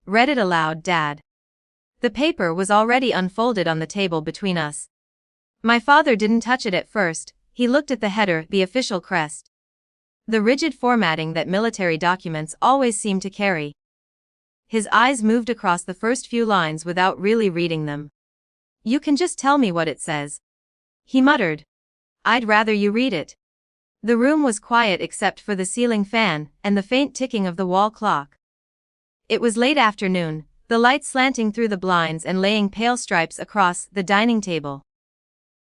Read it aloud, Dad. The paper was already unfolded on the table between us. My father didn't touch it at first. He looked at the header, the official crest. The rigid formatting that military documents always seem to carry. His eyes moved across the first few lines without really reading them. You can just tell me what it says, he muttered. I'd rather you read it. The room was quiet except for the ceiling fan and the faint ticking of the wall clock. It was late afternoon, the light slanting through the blinds and laying pale stripes across the dining table.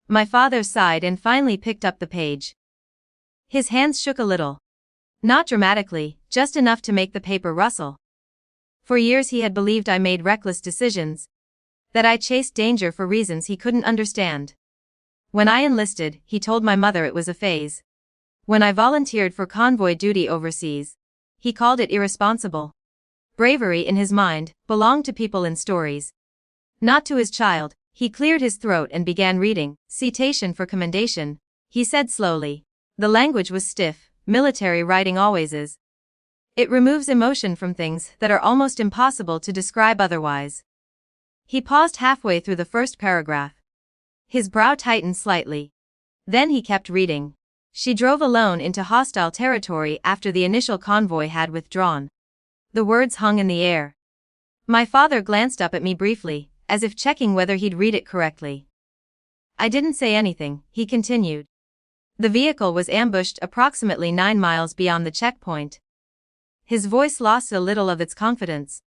My father sighed and finally picked up the page. His hands shook a little. Not dramatically, just enough to make the paper rustle. For years he had believed I made reckless decisions, that I chased danger for reasons he couldn't understand. When I enlisted, he told my mother it was a phase. When I volunteered for convoy duty overseas, he called it irresponsible. Bravery, in his mind, belonged to people in stories, not to his child. He cleared his throat and began reading. Citation for commendation, he said slowly. The language was stiff, military writing always is. It removes emotion from things that are almost impossible to describe otherwise. He paused halfway through the first paragraph. His brow tightened slightly. Then he kept reading. She drove alone into hostile territory after the initial convoy had withdrawn. The words hung in the air. My father glanced up at me briefly, as if checking whether he'd read it correctly. I didn't say anything, he continued. The vehicle was ambushed approximately 9 miles beyond the checkpoint. His voice lost a little of its confidence.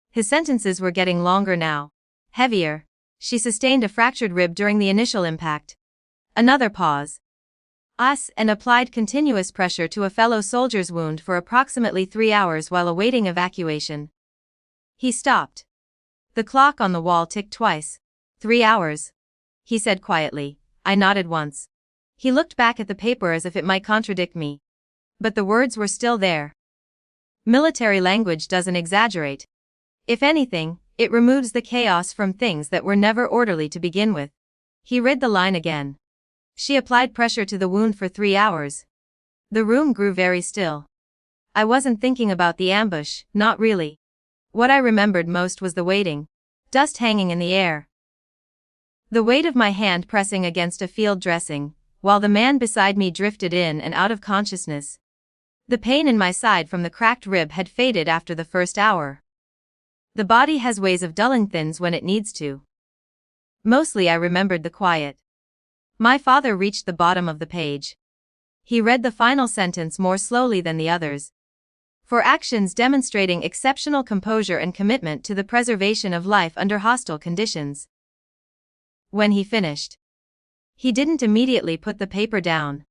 His sentences were getting longer now. Heavier. She sustained a fractured rib during the initial impact. Another pause. And applied continuous pressure to a fellow soldier's wound for approximately 3 hours while awaiting evacuation. He stopped. The clock on the wall ticked twice. 3 hours, he said quietly. I nodded once. He looked back at the paper as if it might contradict me. But the words were still there. Military language doesn't exaggerate. If anything, it removes the chaos from things that were never orderly to begin with. He read the line again. She applied pressure to the wound for 3 hours. The room grew very still. I wasn't thinking about the ambush, not really. What I remembered most was the waiting. Dust hanging in the air. The weight of my hand pressing against a field dressing, while the man beside me drifted in and out of consciousness. The pain in my side from the cracked rib had faded after the first hour. The body has ways of dulling things when it needs to. Mostly I remembered the quiet. My father reached the bottom of the page. He read the final sentence more slowly than the others. For actions demonstrating exceptional composure and commitment to the preservation of life under hostile conditions. When he finished, he didn't immediately put the paper down.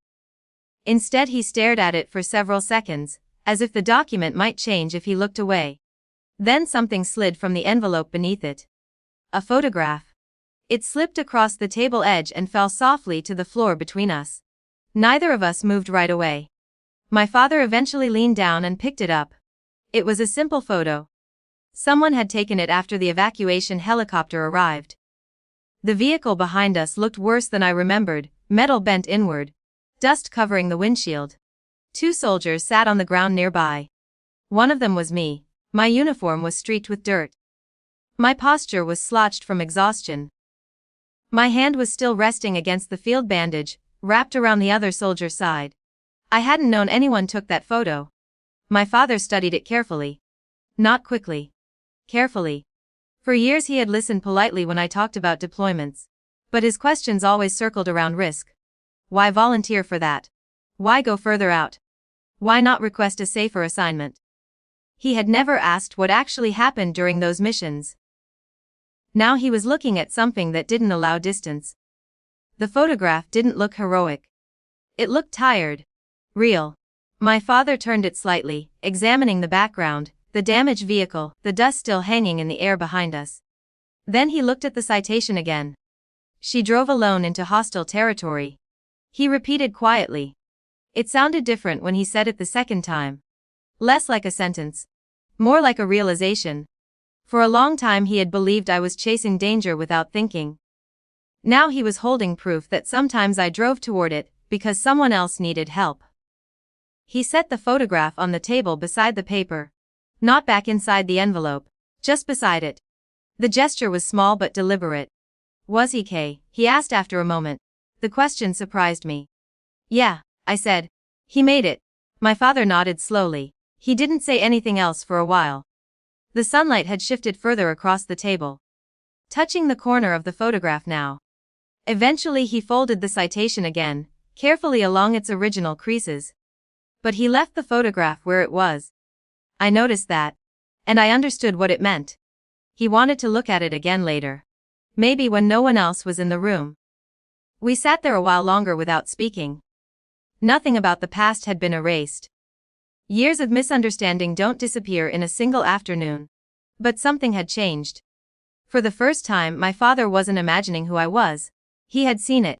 Instead he stared at it for several seconds, as if the document might change if he looked away. Then something slid from the envelope beneath it. A photograph. It slipped across the table edge and fell softly to the floor between us. Neither of us moved right away. My father eventually leaned down and picked it up. It was a simple photo. Someone had taken it after the evacuation helicopter arrived. The vehicle behind us looked worse than I remembered, metal bent inward, dust covering the windshield. 2 soldiers sat on the ground nearby. One of them was me. My uniform was streaked with dirt. My posture was slouched from exhaustion. My hand was still resting against the field bandage, wrapped around the other soldier's side. I hadn't known anyone took that photo. My father studied it carefully. Not quickly. Carefully. For years he had listened politely when I talked about deployments. But his questions always circled around risk. Why volunteer for that? Why go further out? Why not request a safer assignment? He had never asked what actually happened during those missions. Now he was looking at something that didn't allow distance. The photograph didn't look heroic. It looked tired. Real. My father turned it slightly, examining the background, the damaged vehicle, the dust still hanging in the air behind us. Then he looked at the citation again. She drove alone into hostile territory. He repeated quietly. It sounded different when he said it the second time. Less like a sentence. More like a realization. For a long time he had believed I was chasing danger without thinking. Now he was holding proof that sometimes I drove toward it, because someone else needed help. He set the photograph on the table beside the paper. Not back inside the envelope, Just beside it. The gesture was small but deliberate. Was he K? He asked after a moment. The question surprised me. Yeah, I said. He made it. My father nodded slowly. He didn't say anything else for a while. The sunlight had shifted further across the table, touching the corner of the photograph now. Eventually he folded the citation again, carefully along its original creases. But he left the photograph where it was. I noticed that. And I understood what it meant. He wanted to look at it again later. Maybe when no one else was in the room. We sat there a while longer without speaking. Nothing about the past had been erased. Years of misunderstanding don't disappear in a single afternoon. But something had changed. For the first time, my father wasn't imagining who I was. He had seen it.